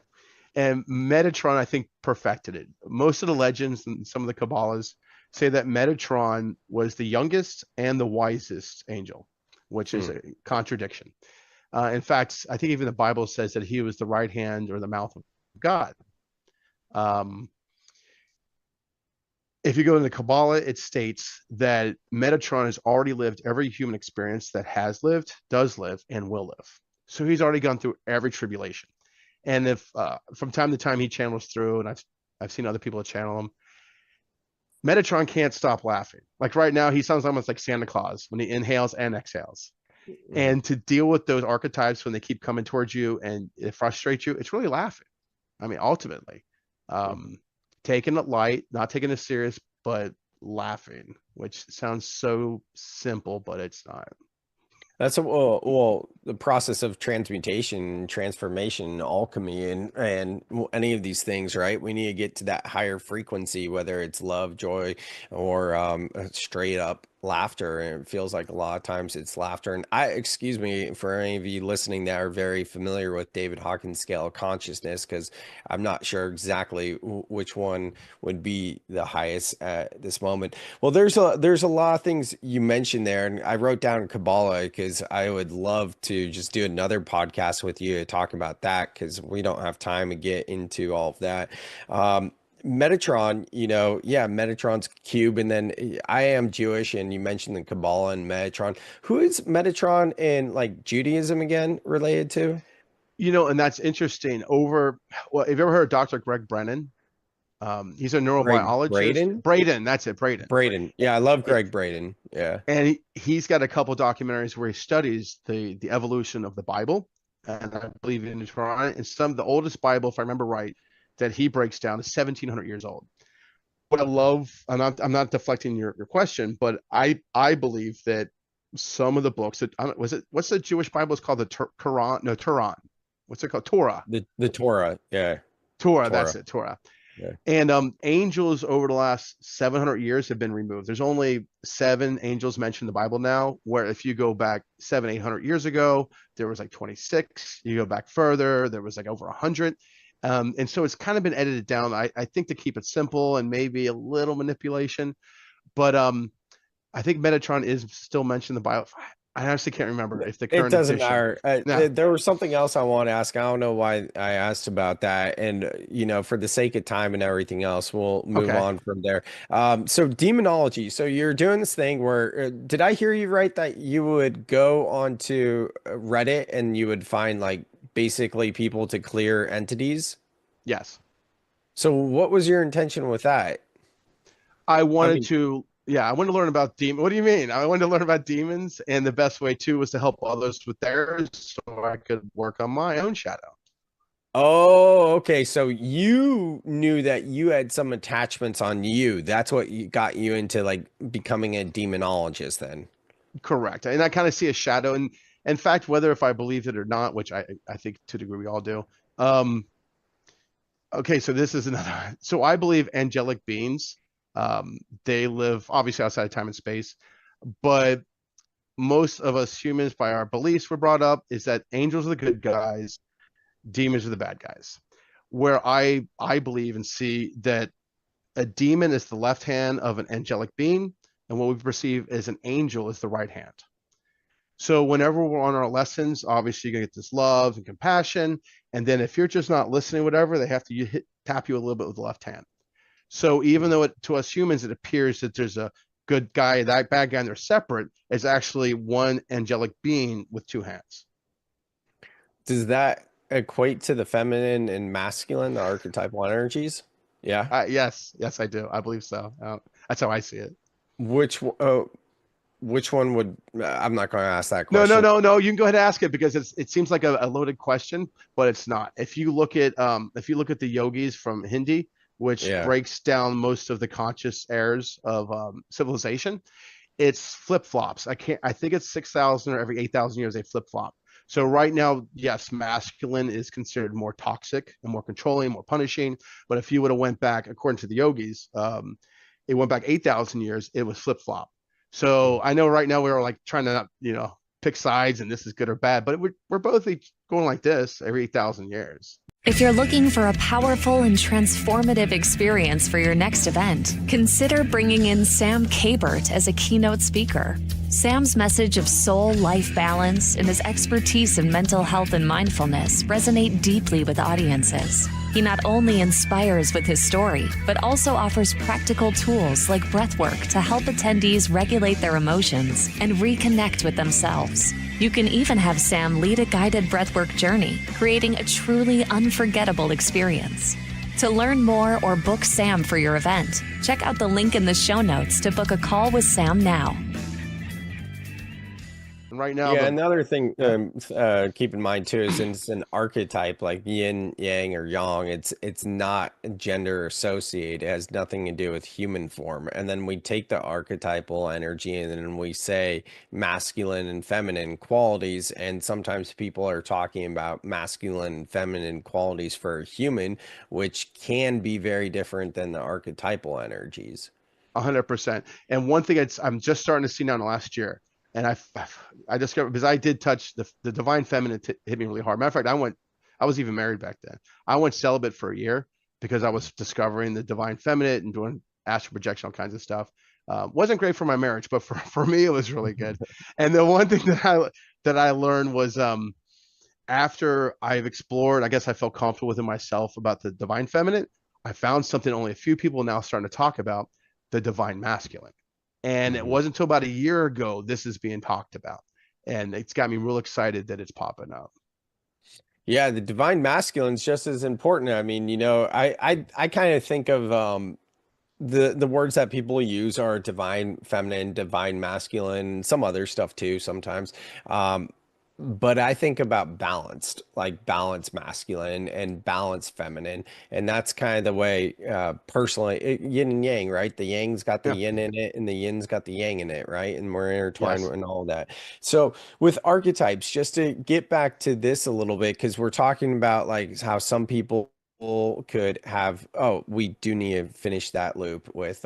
And Metatron, I think, perfected it. Most of the legends and some of the Kabbalahs say that Metatron was the youngest and the wisest angel, which is Hmm. a contradiction. In fact, I think even the Bible says that he was the right hand or the mouth of God. Um, if you go into Kabbalah, it states that Metatron has already lived every human experience that has lived, does live, and will live. So he's already gone through every tribulation. And if from time to time he channels through, and I've seen other people channel him, Metatron can't stop laughing. Like right now, he sounds almost like Santa Claus when he inhales and exhales. Mhm. And to deal with those archetypes when they keep coming towards you and it frustrates you, it's really laughing. I mean, ultimately, um, taking it light, not taking it serious, but laughing, which sounds so simple, but it's not. That's the process of transmutation, transformation, alchemy, and any of these things, right? We need to get to that higher frequency, whether it's love, joy, or straight up laughter. And it feels like a lot of times it's laughter. And excuse me for any of you listening that are very familiar with David Hawkins' scale of consciousness, because I'm not sure exactly which one would be the highest at this moment. Well, there's a lot of things you mentioned there, and I wrote down Kabbalah because I would love to just do another podcast with you to talk about that because we don't have time to get into all of that. Metatron, yeah, Metatron's cube, and then I am Jewish, and you mentioned the Kabbalah and Metatron. Who is Metatron in like Judaism again related to? And that's interesting. Well, have you ever heard of Dr. Greg Brennan? He's a Greg neurobiologist. Braden? Braden, that's it, Braden. Braden. Yeah, I love Greg Braden. Yeah. And he's got a couple documentaries where he studies the evolution of the Bible, and I believe in Quran. And some of the oldest Bible, if I remember right, that he breaks down is 1,700 years old. What I love, I'm not deflecting your question, but I believe that some of the books that what's the Jewish Bible is called, the Quran? No, Turan. What's it called? Torah. The Torah. Yeah. Torah. That's Torah. it. Torah. Yeah. And angels over the last 700 years have been removed. There's only 7 angels mentioned in the Bible now, where if you go back 800 years ago, there was like 26. You go back further, there was like over 100. And so it's kind of been edited down, I think, to keep it simple and maybe a little manipulation. But I think Metatron is still mentioned in the Bible. I honestly can't remember if the It current doesn't edition. matter. Yeah. There was something else I want to ask. I don't know why I asked about that. And, for the sake of time and everything else, we'll move Okay. on from there. So demonology. So you're doing this thing where, did I hear you right that you would go onto Reddit and you would find like basically people to clear entities? Yes. So what was your intention with that? I I wanted mean, to, yeah, I wanted to learn about demons. What do you mean? I wanted to learn about demons, and the best way too was to help others with theirs, so I could work on my own shadow. oh, okay. So you knew that you had some attachments on you. That's what got you into like becoming a demonologist then. Correct. And I kind of see a shadow, and in fact, whether if I believe it or not, which I think to a degree we all do. Um, okay, so this is another. So I believe angelic beings. They live obviously outside of time and space, but most of us humans, by our beliefs, were brought up is that angels are the good guys, demons are the bad guys. Where I believe and see that a demon is the left hand of an angelic being, and what we perceive as an angel is the right hand. So whenever we're on our lessons, obviously you're gonna get this love and compassion, and then if you're just not listening, whatever, they have to tap you a little bit with the left hand. So even though to us humans it appears that there's a good guy, that bad guy, and they're separate, it's actually one angelic being with 2 hands. Does that equate to the feminine and masculine, the archetypal energies? Yeah. Yes, I do. I believe so. That's how I see it. Which which one would I'm not going to ask that No, no, question. no, no. You can go ahead and ask it because it seems like a loaded question, but it's not. If you look at the yogis from Hindi, which Yeah. breaks down most of the conscious errors of civilization, it's flip flops. I think it's 6,000 or every 8,000 years they flip flop. So right now, yes, masculine is considered more toxic and more controlling, more punishing. But if you would have went back, according to the yogis, it went back 8,000 years, it was flip flop. So I know right now we're like trying to not, pick sides and this is good or bad, but we're both going like this every 8,000 years. If you're looking for a powerful and transformative experience for your next event, consider bringing in Sam Kabert as a keynote speaker. Sam's message of soul life balance and his expertise in mental health and mindfulness resonate deeply with audiences. He not only inspires with his story, but also offers practical tools like breathwork to help attendees regulate their emotions and reconnect with themselves. You can even have Sam lead a guided breathwork journey, creating a truly unforgettable experience. To learn more or book Sam for your event, check out the link in the show notes to book a call with Sam now. Right now, Yeah, another thing keep in mind too is it's an archetype like yin, yang, or yang. It's not gender associated. It has nothing to do with human form. And then we take the archetypal energy and then we say masculine and feminine qualities. And sometimes people are talking about masculine and feminine qualities for a human, which can be very different than the archetypal energies. 100%. And one thing I'm just starting to see now in the last year, and I discovered, because I did touch the divine feminine hit me really hard. Matter of fact, I was even married back then. I went celibate for a year because I was discovering the divine feminine and doing astral projection, all kinds of stuff. Wasn't great for my marriage, but for me, it was really good. And the one thing that I learned was after I've explored, I guess I felt comfortable within myself about the divine feminine. I found something only a few people now starting to talk about, the divine masculine. And it wasn't until about a year ago this is being talked about. And it's got me real excited that it's popping up. Yeah, the divine masculine is just as important. I mean, I kind of think of the words that people use are divine feminine, divine masculine, some other stuff too sometimes. But I think about balanced, like balanced masculine and balanced feminine. And that's kind of the way, personally, yin and yang, right? The yang's got the Yeah. yin in it and the yin's got the yang in it, right? And we're intertwined Yes. and all that. So with archetypes, just to get back to this a little bit, because we're talking about like how some people could have, oh, we do need to finish that loop with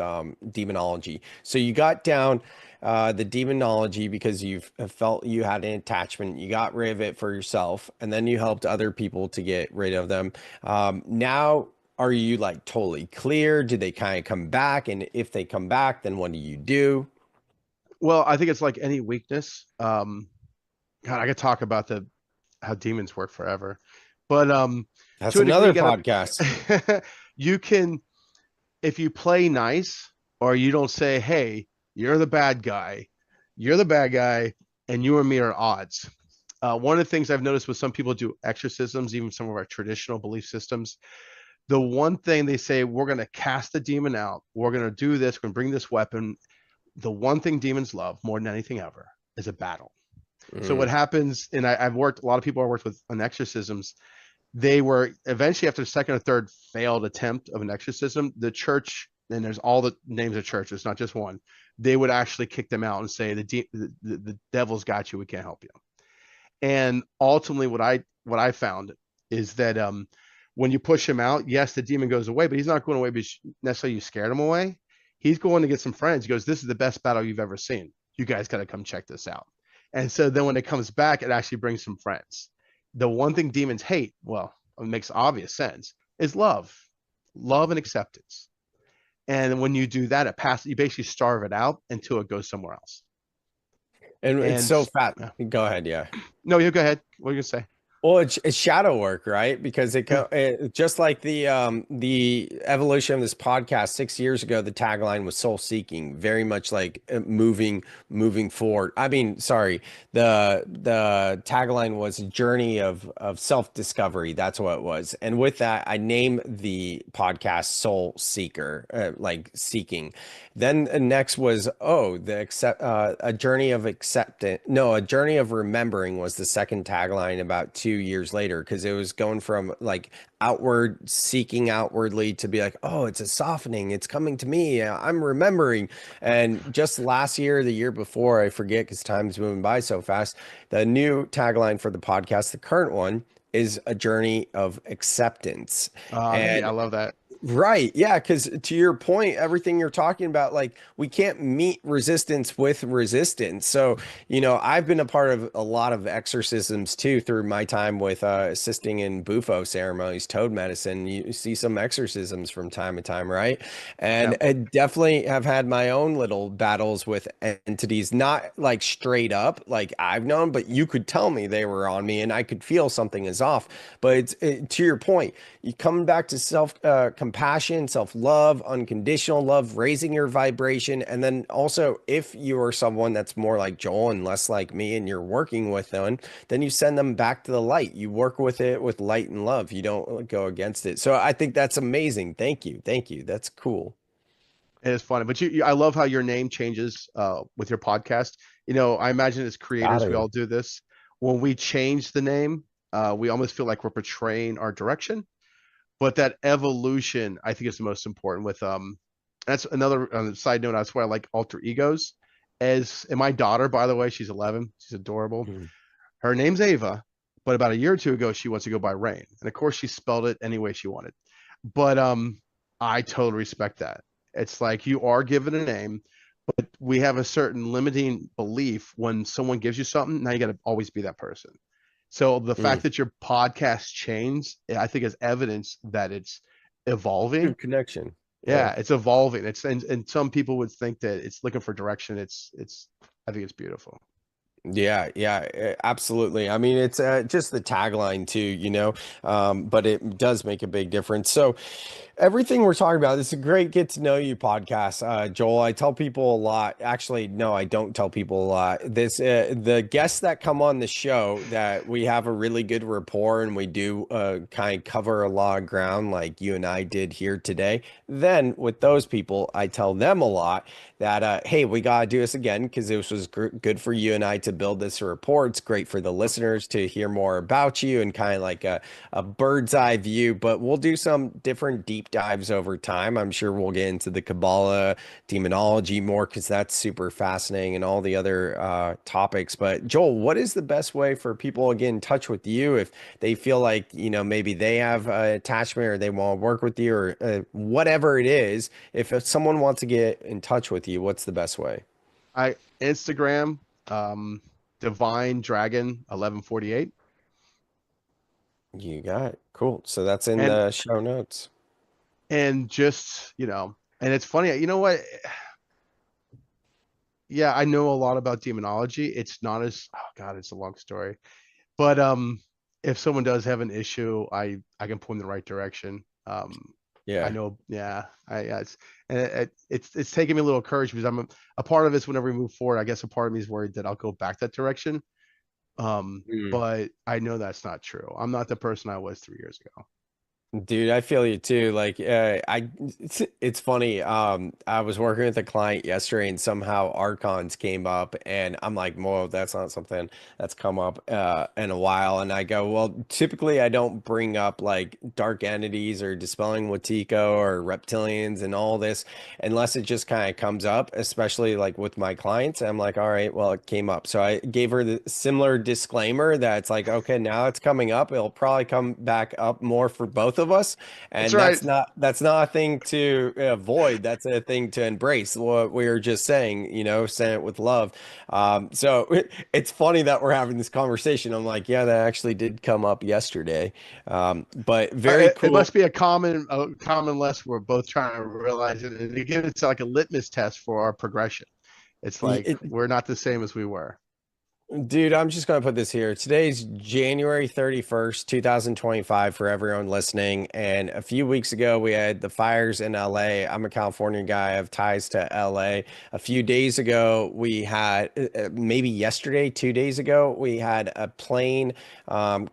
demonology. So you got down the demonology because you've felt you had an attachment, you got rid of it for yourself, and then you helped other people to get rid of them. Now, are you like totally clear? Do they kind of come back? And if they come back, then what do you do? Well, I think it's like any weakness. God, I could talk about the how demons work forever, but That's to a degree, another you podcast. gotta you can, if you play nice or you don't say, "Hey, you're the bad guy, you're the bad guy, and you and me are odds." One of the things I've noticed with some people do exorcisms, even some of our traditional belief systems, the one thing they say, we're going to cast the demon out, we're going to do this, we're going to bring this weapon. The one thing demons love more than anything ever is a battle. So what Mm, happens, and I've worked, a lot of people I worked with on exorcisms, they were eventually, after the second or third failed attempt of an exorcism, the church, and there's all the names of churches, not just one, they would actually kick them out and say, the devil's got you, we can't help you. And ultimately what I found is that when you push him out, yes, the demon goes away, but he's not going away because necessarily you scared him away. He's going to get some friends. He goes, this is the best battle you've ever seen. You guys got to come check this out. And so then when it comes back, it actually brings some friends. The one thing demons hate, well, it makes obvious sense, is love and acceptance. And when you do that, it passes, you basically starve it out until it goes somewhere else. and it's And so fat. Go ahead, yeah. no, you go ahead. What are you gonna say? Well, it's shadow work, right? Because Yeah. it just like the evolution of this podcast 6 years ago, the tagline was soul seeking, very much like moving forward. I mean, sorry, the tagline was a journey of self discovery. That's what it was. And with that, I named the podcast Soul Seeker, like seeking. Then next was, oh, a journey of acceptance. No, a journey of remembering was the second tagline about 2 years later, because it was going from like outward seeking outwardly to be like, oh, it's a softening, it's coming to me, I'm remembering. And just last year, the year before, I forget because time's moving by so fast, the new tagline for the podcast, the current one, is a journey of acceptance. Yeah, I And love that. right. Yeah. Because to your point, everything you're talking about, like we can't meet resistance with resistance. So, I've been a part of a lot of exorcisms too through my time with assisting in Bufo ceremonies, toad medicine. You see some exorcisms from time to time, right? Yeah. And I definitely have had my own little battles with entities, not like straight up, like I've known, but you could tell me they were on me and I could feel something is off. But to your point, you coming back to self compassion, self love, unconditional love, raising your vibration. And then also, if you are someone that's more like Joel and less like me and you're working with them, then you send them back to the light. You work with it with light and love. You don't go against it. So I think that's amazing. Thank you. Thank you. That's cool. It is funny, but I love how your name changes with your podcast. I imagine as creators, we Gotta. all do this. When we change the name, we almost feel like we're portraying our direction. But that evolution, I think, is the most important. With that's another side note. That's why I like alter egos. And my daughter, by the way, she's 11. She's adorable. Mhm. Her name's Ava, but about a year or two ago, she wants to go by Rain, and of course, she spelled it any way she wanted. But I totally respect that. It's like you are given a name, but we have a certain limiting belief when someone gives you something. Now you got to always be that person. So the Mm. fact that your podcast changed, I think, is evidence that it's evolving. Good connection. Yeah. Yeah, it's evolving. And some people would think that it's looking for direction. It's I think it's beautiful. Yeah, yeah, absolutely. I mean, it's just the tagline too, but it does make a big difference. So, everything we're talking about, this is a great get to know you podcast, Joel. I tell people a lot. Actually, no, I don't tell people a lot. The guests that come on the show that we have a really good rapport and we do kind of cover a lot of ground like you and I did here today. Then with those people, I tell them a lot that hey, we gotta do this again because this was good for you and I to to build this rapport. It's great for the listeners to hear more about you and kind of like a bird's eye view, but we'll do some different deep dives over time. I'm sure we'll get into the Kabbalah, demonology more because that's super fascinating and all the other topics. But Joel, what is the best way for people to get in touch with you if they feel like, maybe they have an attachment or they want to work with you or whatever it is? If someone wants to get in touch with you, what's the best way? Instagram, Divine Dragon 1148. You got it. Cool. So that's in the show notes. And just, and it's funny, you know what? Yeah, I know a lot about demonology. It's not as, oh God, it's a long story. But if someone does have an issue, I can point in the right direction. Yeah, I know. Yeah, it's taken me a little courage because I'm a part of this. Whenever we move forward, I guess a part of me is worried that I'll go back that direction. But I know that's not true. I'm not the person I was 3 years ago. Dude, I feel you too. Like, it's funny. I was working with a client yesterday and somehow archons came up and I'm like, whoa, that's not something that's come up in a while. And I go, well, typically I don't bring up like dark entities or dispelling Watiko or reptilians and all this unless it just kind of comes up, especially like with my clients. I'm like, all right, well, it came up. So I gave her the similar disclaimer that it's like, okay, now it's coming up. It'll probably come back up more for both of us, and that's not a thing to avoid. That's a thing to embrace. What we were just saying, saying it with love. So it's funny that we're having this conversation. I'm like, yeah, that actually did come up yesterday. But very cool. It must be a common lesson we're both trying to realize it. And again, it's like a litmus test for our progression. It's like we're not the same as we were. Dude, I'm just going to put this here. Today's January 31st, 2025 for everyone listening. And a few weeks ago, we had the fires in LA. I'm a California guy. I have ties to LA. A few days ago, we had, maybe yesterday, 2 days ago, we had a plane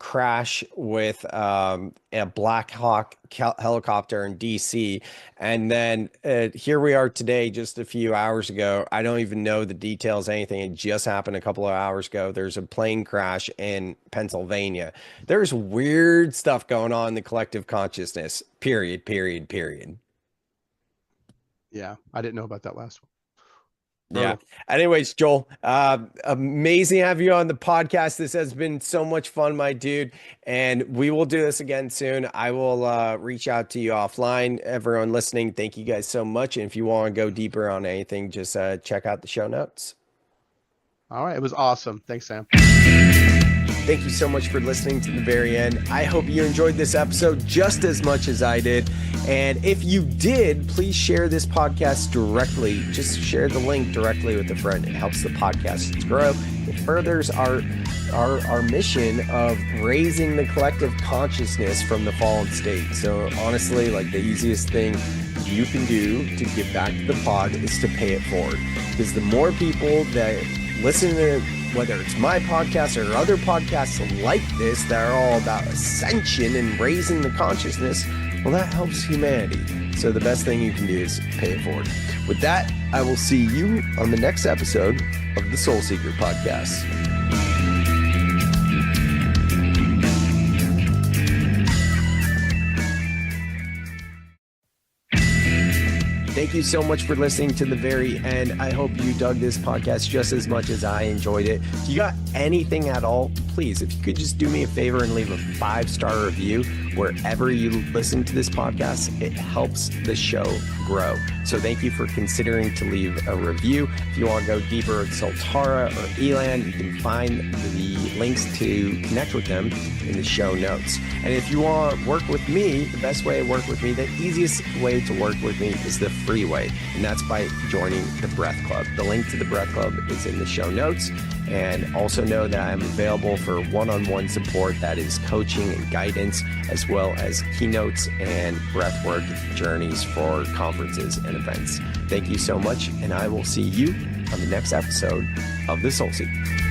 crash with a Black Hawk helicopter in DC. And then here we are today, just a few hours ago. I don't even know the details, anything. It just happened a couple of hours ago. There's a plane crash in Pennsylvania. There's weird stuff going on in the collective consciousness, period. Yeah, I didn't know about that last one. Yeah. Anyways, Joel, amazing to have you on the podcast. This has been so much fun, my dude. And we will do this again soon. I will reach out to you offline. Everyone listening, thank you guys so much. And if you want to go deeper on anything, just check out the show notes. All right. It was awesome. Thanks, Sam. Thank you so much for listening to the very end. I hope you enjoyed this episode just as much as I did. And if you did, please share this podcast directly. Just share the link directly with a friend. It helps the podcast grow. It furthers our mission of raising the collective consciousness from the fallen state. So honestly, like the easiest thing you can do to give back to the pod is to pay it forward. Because the more people that listen to whether it's my podcast or other podcasts like this that are all about ascension and raising the consciousness, well, that helps humanity. So the best thing you can do is pay it forward. With that, I will see you on the next episode of the Soul Seeker Podcast. Thank you so much for listening to the very end. I hope you dug this podcast just as much as I enjoyed it. If you got anything at all, please, if you could just do me a favor and leave a 5-star review wherever you listen to this podcast, it helps the show grow. So thank you for considering to leave a review. If you want to go deeper with Sultara or Elan, you can find the links to connect with them in the show notes. And if you want to work with me, the best way to work with me, the easiest way to work with me is the free way, and that's by joining the Breath Club. The link to the Breath Club is in the show notes. And also know that I'm available for one-on-one support, that is coaching and guidance, as well as keynotes and breathwork journeys for conferences and events. Thank you so much, and I will see you on the next episode of The Soul Seeker.